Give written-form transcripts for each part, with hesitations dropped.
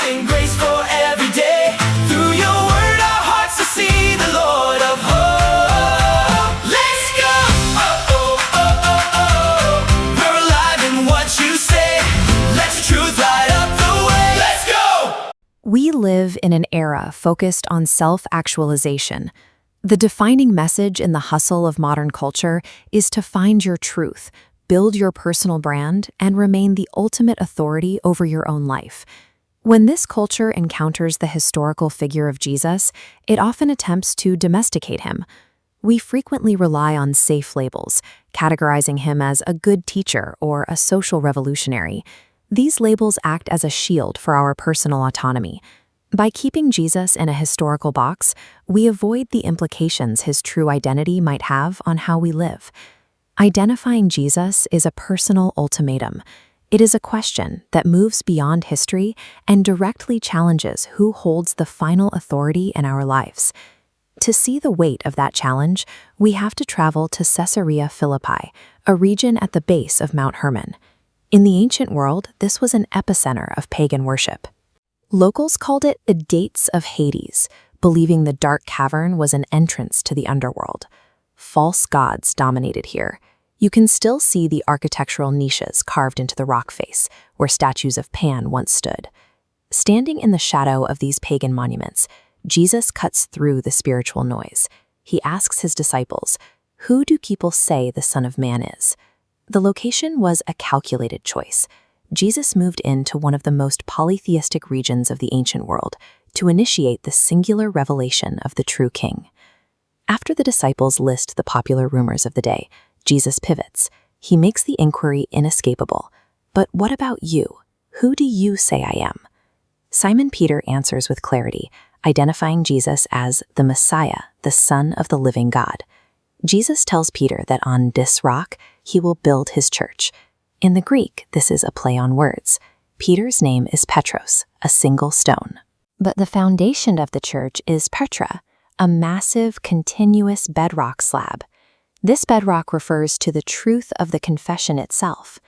and grace for every day. Through your word, our hearts will see the Lord of hope. Let's go! Oh, oh, oh, oh, oh. We're alive in what you say. Let your truth light up the way. Let's go! We live in an era focused on self-actualization. The defining message in the hustle of modern culture is to find your truth, build your personal brand, and remain the ultimate authority over your own life. When this culture encounters the historical figure of Jesus, it often attempts to domesticate him. We frequently rely on safe labels, categorizing him as a good teacher or a social revolutionary. These labels act as a shield for our personal autonomy. By keeping Jesus in a historical box, we avoid the implications his true identity might have on how we live. Identifying Jesus is a personal ultimatum. It is a question that moves beyond history and directly challenges who holds the final authority in our lives. To see the weight of that challenge, we have to travel to Caesarea Philippi, a region at the base of Mount Hermon. In the ancient world, this was an epicenter of pagan worship. Locals called it the Gates of Hades, believing the dark cavern was an entrance to the underworld. False gods dominated here. You can still see the architectural niches carved into the rock face, where statues of Pan once stood. Standing in the shadow of these pagan monuments, Jesus cuts through the spiritual noise. He asks his disciples, "Who do people say the Son of Man is?" The location was a calculated choice. Jesus moved into one of the most polytheistic regions of the ancient world to initiate the singular revelation of the true king. After the disciples list the popular rumors of the day, Jesus pivots. He makes the inquiry inescapable. But what about you? Who do you say I am? Simon Peter answers with clarity, identifying Jesus as the Messiah, the Son of the living God. Jesus tells Peter that on this rock, he will build his church. In the Greek, this is a play on words. Peter's name is Petros, a single stone. But the foundation of the church is petra, a massive, continuous bedrock slab. This bedrock refers to the truth of the confession itself.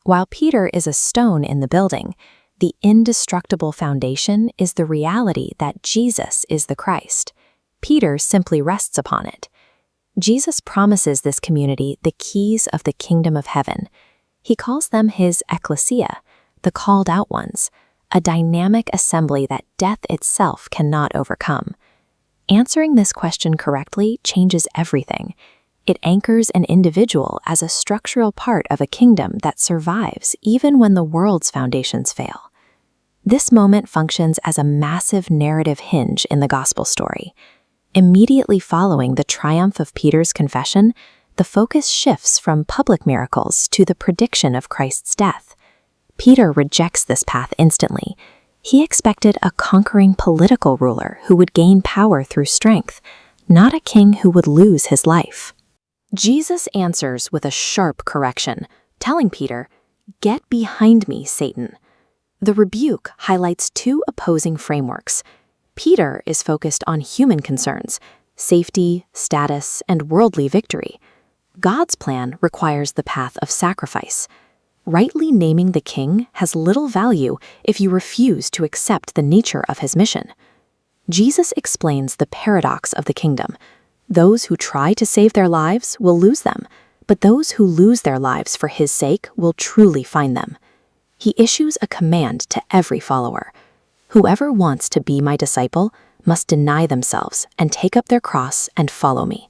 While Peter is a stone in the building, the indestructible foundation is the reality that Jesus is the Christ. Peter simply rests upon it. Jesus promises this community the keys of the kingdom of heaven. He calls them his ecclesia, the called out ones, a dynamic assembly that death itself cannot overcome. Answering this question correctly changes everything. It anchors an individual as a structural part of a kingdom that survives even when the world's foundations fail. This moment functions as a massive narrative hinge in the gospel story. Immediately following the triumph of Peter's confession, the focus shifts from public miracles to the prediction of Christ's death. Peter rejects this path instantly. He expected a conquering political ruler who would gain power through strength, not a king who would lose his life. Jesus answers with a sharp correction, telling Peter, "Get behind me, Satan." The rebuke highlights two opposing frameworks. Peter is focused on human concerns, safety, status, and worldly victory. God's plan requires the path of sacrifice. Rightly naming the king has little value if you refuse to accept the nature of his mission. Jesus explains the paradox of the kingdom. Those who try to save their lives will lose them, but those who lose their lives for his sake will truly find them. He issues a command to every follower. Whoever wants to be my disciple must deny themselves and take up their cross and follow me.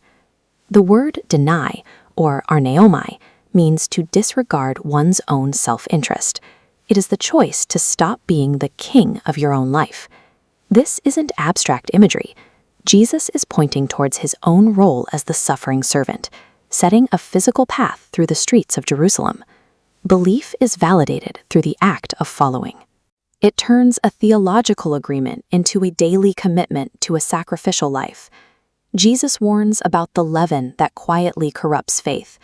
The word deny, or arneomai, means to disregard one's own self-interest. It is the choice to stop being the king of your own life. This isn't abstract imagery. Jesus is pointing towards his own role as the suffering servant, setting a physical path through the streets of Jerusalem. Belief is validated through the act of following. It turns a theological agreement into a daily commitment to a sacrificial life. Jesus warns about the leaven that quietly corrupts faith.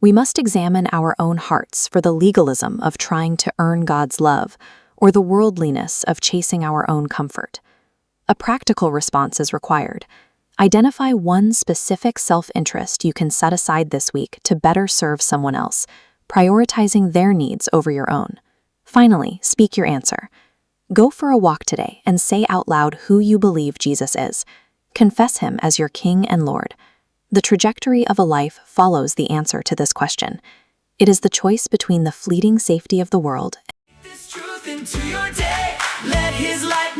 We must examine our own hearts for the legalism of trying to earn God's love, or the worldliness of chasing our own comfort. A practical response is required. Identify one specific self-interest you can set aside this week to better serve someone else, prioritizing their needs over your own. Finally, speak your answer. Go for a walk today and say out loud who you believe Jesus is. Confess him as your King and Lord. The trajectory of a life follows the answer to this question. It is the choice between the fleeting safety of the world. This truth into your day. Let his light